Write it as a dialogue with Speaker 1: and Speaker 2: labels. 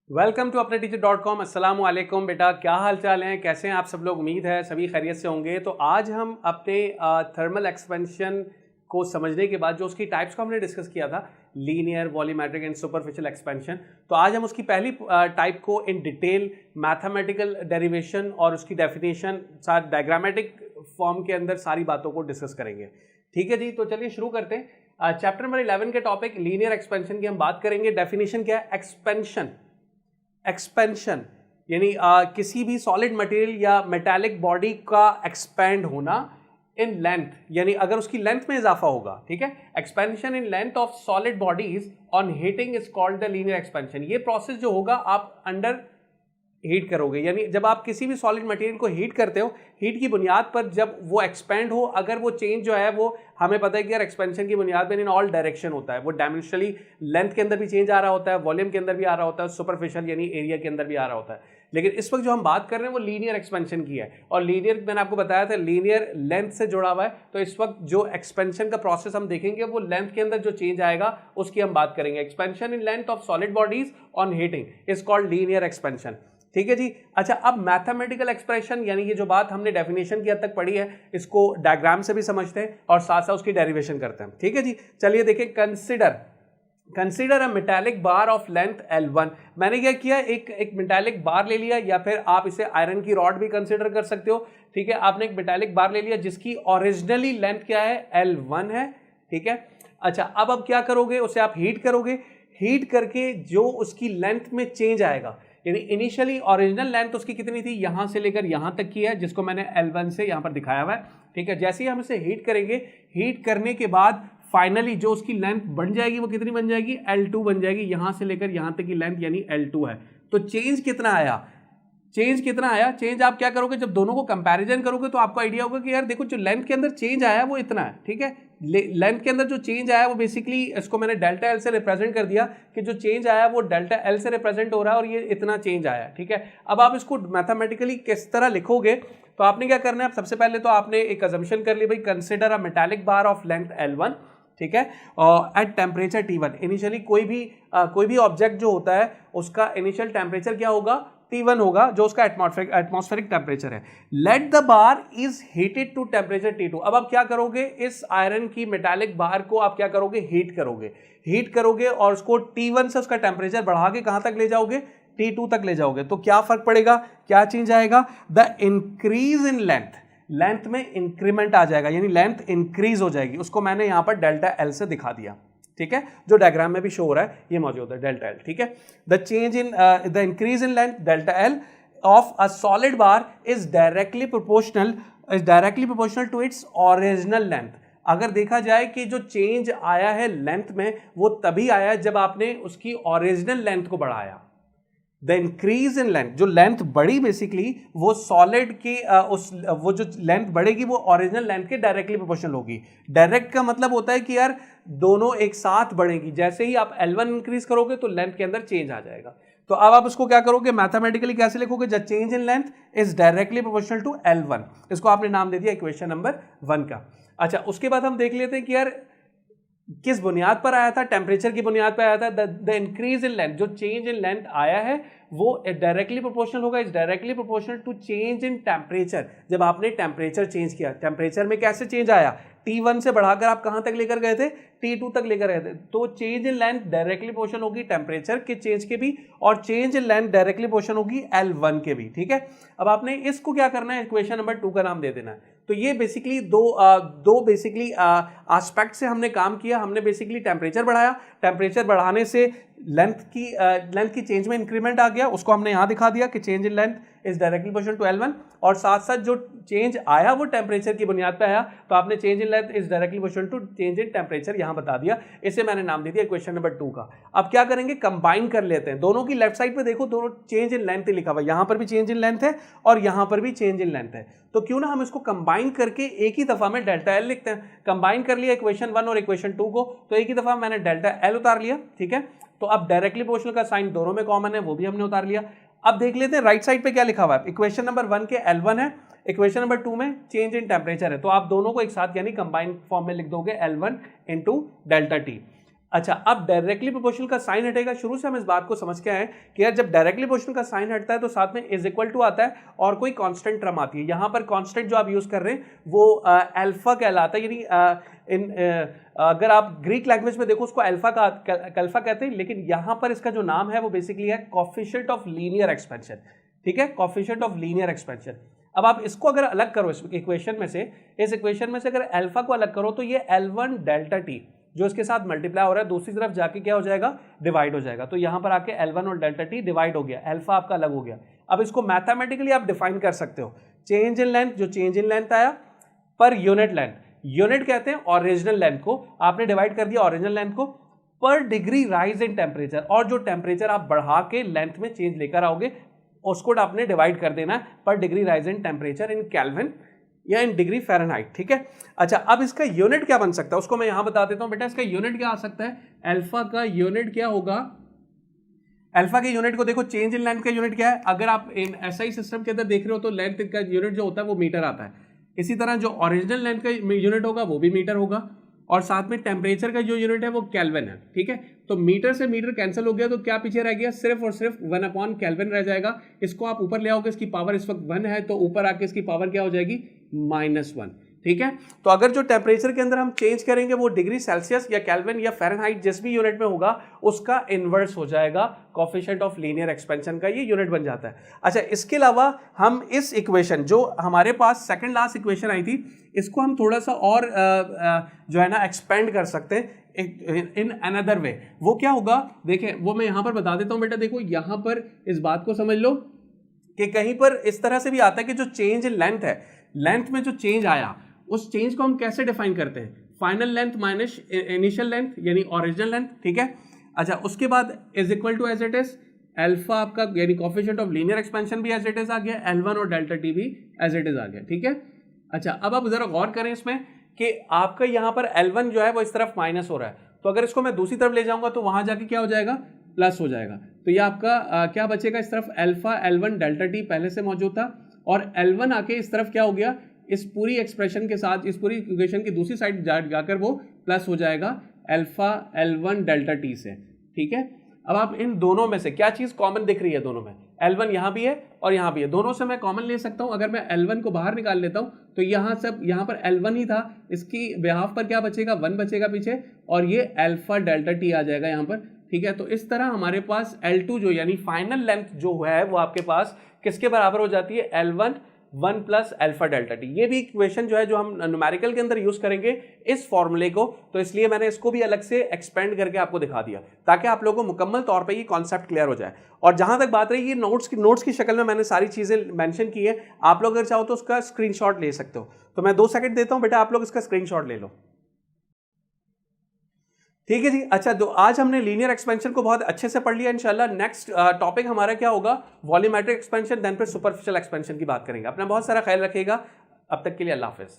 Speaker 1: Welcome to अपने टीचर.com। अस्सलाम वालेकुम बेटा, क्या हाल चाल हैं, कैसे हैं आप सब लोग। उम्मीद है सभी खैरियत से होंगे। तो आज हम अपने थर्मल एक्सपेंशन को समझने के बाद जो उसकी टाइप्स को हमने डिस्कस किया था, linear, volumetric and superficial expansion, तो आज हम उसकी पहली टाइप को इन डिटेल मैथमेटिकल डेरिवेशन और उसकी डेफिनेशन साथ डायग्रामेटिक फॉर्म के अंदर सारी बातों को डिस्कस करेंगे। ठीक है जी, तो चलिए शुरू करते हैं। चैप्टर नंबर 11 के टॉपिक लीनियर एक्सपेंशन की हम बात करेंगे। डेफिनेशन क्या है? एक्सपेंशन यानी किसी भी सॉलिड मटेरियल या मेटालिक बॉडी का एक्सपैंड होना इन लेंथ, यानी अगर उसकी लेंथ में इजाफा होगा। ठीक है, expansion in length of solid bodies on heating is called the linear expansion. ये प्रोसेस जो होगा आप अंडर हीट करोगे, यानी जब आप किसी भी सॉलिड मटेरियल को हीट करते हो, हीट की बुनियाद पर जब वो एक्सपेंड हो, अगर वो चेंज जो है वो हमें पता है कि यार एक्सपेंशन की बुनियाद पर इन ऑल डायरेक्शन होता है। वो डायमेंशनली लेंथ के अंदर भी चेंज आ रहा होता है, वॉल्यूम के अंदर भी आ रहा होता है, सुपरफिशियल यानी एरिया के अंदर भी आ रहा होता है। लेकिन इस वक्त जो हम बात कर रहे हैं वो लीनियर एक्सपेंशन की है, और लीनियर मैंने आपको बताया था लीनियर लेंथ से जुड़ा हुआ है। तो इस वक्त जो एक्सपेंशन का प्रोसेस हम देखेंगे वो लेंथ के अंदर जो चेंज आएगा उसकी हम बात करेंगे। Expansion in length of solid bodies on heating is called linear expansion. ठीक है जी। अच्छा, अब मैथमेटिकल एक्सप्रेशन यानी ये जो बात हमने डेफिनेशन की हद तक पढ़ी है, इसको डायग्राम से भी समझते हैं और साथ साथ उसकी डेरिवेशन करते हैं। ठीक है जी, चलिए देखें। Consider a metallic bar of length L1। मैंने क्या किया, एक मेटालिक बार ले लिया, या फिर आप इसे आयरन की रॉड भी कंसिडर कर सकते हो। ठीक है, आपने एक मेटालिक बार ले लिया जिसकी ओरिजिनली लेंथ क्या है, L1 है। ठीक है, अच्छा अब क्या करोगे, उसे आप हीट करोगे। हीट करके जो उसकी लेंथ में चेंज आएगा, यानी इनिशियली ओरिजिनल लेंथ उसकी कितनी थी, यहां से लेकर यहां तक की है, जिसको मैंने L1 से यहां पर दिखाया हुआ है। ठीक है, जैसे ही हम इसे हीट करेंगे, हीट करने के बाद फाइनली जो उसकी लेंथ बन जाएगी वो कितनी बन जाएगी, L2 बन जाएगी। यहां से लेकर यहां तक की लेंथ यानी L2 है। तो चेंज कितना आया, चेंज आप क्या करोगे, जब दोनों को कंपैरिजन करोगे तो आपको आइडिया होगा कि यार देखो जो लेंथ के अंदर चेंज आया वो इतना है। ठीक है, लेंथ के अंदर जो चेंज आया वो बेसिकली, इसको मैंने डेल्टा एल से रिप्रेजेंट कर दिया कि जो चेंज आया वो डेल्टा एल से रिप्रेजेंट हो रहा है और ये इतना चेंज आया। ठीक है, अब आप इसको मैथमेटिकली किस तरह लिखोगे, तो आपने क्या करना है, सबसे पहले तो आपने एक अजम्पशन कर ली, भाई consider a metallic bar of length L1। ठीक है, और एट टेम्परेचर T1। इनिशियली कोई भी ऑब्जेक्ट जो होता है उसका इनिशियल टेम्परेचर क्या होगा, T1 होगा, जो उसका एटमॉस्फेरिक टेम्परेचर है। Let the bar is heated to temperature T2। अब आप क्या करोगे, इस आयरन की मेटालिक बार को आप क्या करोगे, हीट करोगे और उसको T1 से उसका टेम्परेचर बढ़ा के कहां तक ले जाओगे, T2 तक ले जाओगे। तो क्या फर्क पड़ेगा, क्या चेंज आएगा, द इंक्रीज इन लेंथ में इंक्रीमेंट आ जाएगा, यानी लेंथ इंक्रीज हो जाएगी। उसको मैंने यहां पर डेल्टा एल से दिखा दिया। ठीक है, जो डायग्राम में भी शो हो रहा है ये मौजूद है, डेल्टा एल। ठीक है, the increase in length delta L of a solid bar is directly proportional to its original length. अगर देखा जाए कि जो चेंज आया है लेंथ में वो तभी आया जब आपने उसकी ओरिजिनल लेंथ को बढ़ाया। द इंक्रीज इन लेंथ, जो लेंथ बढ़ी बेसिकली वो सॉलिड की वो जो लेंथ बढ़ेगी वो ओरिजिनल लेंथ के डायरेक्टली प्रोपोर्शनल होगी। डायरेक्ट का मतलब होता है कि यार दोनों एक साथ बढ़ेगी। जैसे ही आप L1 इंक्रीज करोगे तो लेंथ के अंदर चेंज आ जाएगा। तो अब आप इसको क्या करोगे, मैथमेटिकली कैसे लिखोगे, the change in length is directly proportional to L1। इसको आपने नाम दे दिया इक्वेशन नंबर 1 का। अच्छा, उसके बाद हम देख लेते हैं कि यार किस बुनियाद पर आया था, टेम्परेचर की बुनियाद पर आया था। द इंक्रीज इन लेंथ, जो चेंज इन लेंथ आया है वो डायरेक्टली प्रोपोर्शनल होगा, is directly proportional to change in temperature. जब आपने टेम्परेचर चेंज किया, टेम्परेचर में कैसे चेंज आया, T1 से बढ़ाकर आप कहां तक लेकर गए थे, T2 तक लेकर गए थे। तो change in length directly proportional होगी टेम्परेचर के चेंज के भी, और change in length directly proportional होगी L1 के भी। ठीक है, अब आपने इसको क्या करना है, इक्वेशन नंबर 2 का नाम दे देना है। तो ये बेसिकली दो बेसिकली एस्पेक्ट से हमने काम किया। हमने बेसिकली टेम्परेचर बढ़ाया, टेम्परेचर बढ़ाने से लेंथ की चेंज में इंक्रीमेंट आ गया, उसको हमने यहां दिखा दिया कि change in length is directly proportional to L1, और साथ साथ जो चेंज आया वो टेम्परेचर की बुनियाद पे आया, तो आपने change in length is directly proportional to change in temperature यहां बता दिया। इसे मैंने नाम दे दिया इक्वेशन नंबर 2 का। अब क्या करेंगे, कंबाइन कर लेते हैं। दोनों की लेफ्ट साइड पे देखो, दोनों चेंज इन लेंथ लिखा हुआ है, यहां पर भी चेंज इन लेंथ है और यहां पर भी चेंज इन लेंथ है। तो क्यों ना हम इसको कंबाइन करके एक ही दफा में डेल्टा एल लिखते हैं। कंबाइन कर लिया इक्वेशन 1 और इक्वेशन 2 को, तो एक ही दफा मैंने डेल्टा एल उतार लिया। ठीक है, तो अब डायरेक्टली प्रोपोर्शनल का साइन दोनों में कॉमन है, वो भी हमने उतार लिया। अब देख लेते हैं राइट साइड पे क्या लिखा हुआ है। इक्वेशन नंबर 1 के L1 है, इक्वेशन नंबर 2 में चेंज इन टेम्परेचर है। तो आप दोनों को एक साथ यानी कंबाइंड फॉर्म में लिख दोगे L1 इंटू डेल्टा टी। अच्छा, अब डायरेक्टली प्रोपोर्शनल का साइन हटेगा। शुरू से हम इस बात को समझ के आए कि यार जब डायरेक्टली प्रोपोर्शनल का साइन हटता है तो साथ में इज इक्वल टू आता है और कोई कांस्टेंट टर्म आती है। यहां पर कांस्टेंट जो आप यूज कर रहे हैं वो अल्फा कहलाता है, यानी अगर आप ग्रीक लैंग्वेज में देखो उसको अल्फा कहते हैं, लेकिन यहां पर इसका जो नाम है वो बेसिकली है कोएफिशिएंट ऑफ लीनियर एक्सपेंशन। ठीक है, कोएफिशिएंट ऑफ लीनियर एक्सपेंशन। अब आप इसको अगर अलग करो इस इक्वेशन में से, अगर अल्फा को अलग करो तो ये L1 डेल्टा टी जो इसके साथ मल्टीप्लाई हो रहा है दूसरी तरफ जाके क्या हो जाएगा, डिवाइड हो जाएगा। तो यहां पर आके L1 और डेल्टा टी डिवाइड हो गया, अल्फा आपका अलग हो गया। अब इसको मैथमेटिकली आप डिफाइन कर सकते हो, चेंज इन लेंथ, जो चेंज इन लेंथ आया पर यूनिट लेंथ, यूनिट कहते हैं ओरिजिनल लेंथ को, आपने डिवाइड कर दिया ओरिजिनल लेंथ को पर डिग्री राइज इन टेम्परेचर, और जो टेम्परेचर आप बढ़ा के लेंथ में चेंज लेकर आओगे उसको आपने डिवाइड कर देना पर degree rise in temperature in kelvin या इन डिग्री फ़ारेनहाइट। ठीक है, अच्छा अब इसका यूनिट क्या बन सकता है उसको मैं यहां बता देता हूं बेटा। इसका यूनिट क्या आ सकता है, अल्फा का यूनिट क्या होगा, अल्फा के यूनिट को देखो, चेंज इन लेंथ का यूनिट क्या है, अगर आप इन एसआई सिस्टम के अंदर देख रहे हो तो लेंथ का यूनिट जो होता है वो मीटर आता है। इसी तरह जो ओरिजिनल लेंथ का यूनिट होगा वो भी मीटर होगा, और साथ में टेम्परेचर का जो यूनिट है वो केल्विन है। ठीक है, तो मीटर से मीटर कैंसिल हो गया तो क्या पीछे रह गया, सिर्फ और सिर्फ 1/केल्विन रह जाएगा। इसको आप ऊपर ले आओगे, इसकी पावर इस वक्त 1 है तो ऊपर आके इसकी पावर क्या हो जाएगी, -1। ठीक है, तो अगर जो टेम्परेचर के अंदर हम चेंज करेंगे वो डिग्री सेल्सियस या केल्विन या फ़ारेनहाइट जिस भी यूनिट में होगा उसका इनवर्स हो जाएगा, कोएफिशिएंट ऑफ लीनियर एक्सपेंशन का ये यूनिट बन जाता है। अच्छा, इसके अलावा हम इस इक्वेशन जो हमारे पास सेकंड लास्ट इक्वेशन आई थी इसको हम थोड़ा सा और जो है ना एक्सपेंड कर सकते हैं इन अनदर वे। वो क्या होगा, देखें वो मैं यहां पर बता देता हूं बेटा। देखो यहां पर इस बात को समझ लो कि कहीं पर इस तरह से भी आता है कि जो चेंज इन लेंथ है, लेंथ में जो चेंज आया उस चेंज को हम कैसे डिफाइन करते हैं, final length minus initial length यानी ओरिजिनल लेंथ। ठीक है, अच्छा उसके बाद is equal to as it is alpha आपका यानी कोएफिशिएंट ऑफ लीनियर एक्सपेंशन भी एज इट इज आ गया, L1 और डेल्टा टी भी एज इट इज आ गया। ठीक है, अच्छा अब आप जरा गौर करें इसमें कि आपका यहां पर L1 जो है वो इस तरफ माइनस हो रहा है, तो अगर इसको मैं दूसरी तरफ ले जाऊंगा तो वहां जाके क्या हो जाएगा, प्लस हो जाएगा। तो ये आपका क्या बचेगा, इस तरफ अल्फा L1 डेल्टा टी पहले से मौजूद था और L1 आके इस तरफ क्या हो गया, इस पूरी एक्सप्रेशन के साथ इस पूरी इक्वेशन की दूसरी साइड जाकर वो प्लस हो जाएगा अल्फा L1 डेल्टा टी से। ठीक है, अब आप इन दोनों में से क्या चीज कॉमन दिख रही है, दोनों में L1 यहां भी है और यहां भी है, दोनों से मैं कॉमन ले सकता हूं। अगर मैं L1 को बाहर निकाल लेता हूं तो यहां पर L1 ही था, इसकी बिहाफ पर क्या बचेगा, 1 बचेगा पीछे और ये अल्फा डेल्टा टी आ जाएगा यहां पर। ठीक है, तो इस तरह हमारे पास L2 जो यानी फाइनल लेंथ जो है वो आपके पास किसके बराबर हो जाती है, L1 1 plus alpha delta T. ये भी इक्वेशन जो है जो हम न्यूमेरिकल के अंदर यूज करेंगे इस फॉर्मूले को, तो इसलिए मैंने इसको भी अलग से एक्सपेंड करके आपको दिखा दिया ताकि आप लोगों को मुकम्मल तौर पे ये कॉन्सेप्ट क्लियर हो जाए। और जहां तक बात रही ये नोट्स की शक्ल में मैंने सारी चीजें मेंशन की है, आप लोग अगर चाहो तो उसका स्क्रीनशॉट ले सकते हो। तो मैं 2 सेकंड देता हूं बेटा, आप लोग इसका स्क्रीनशॉट ले लो। ठीक है जी, अच्छा तो आज हमने लीनियर एक्सपेंशन को बहुत अच्छे से पढ़ लिया। इंशाल्लाह नेक्स्ट टॉपिक हमारा क्या होगा, वॉल्यूमेट्रिक एक्सपेंशन, देन फिर सुपरफिशियल एक्सपेंशन की बात करेंगे। अपना बहुत सारा ख्याल रखिएगा, अब तक के लिए अल्लाह हाफिज़।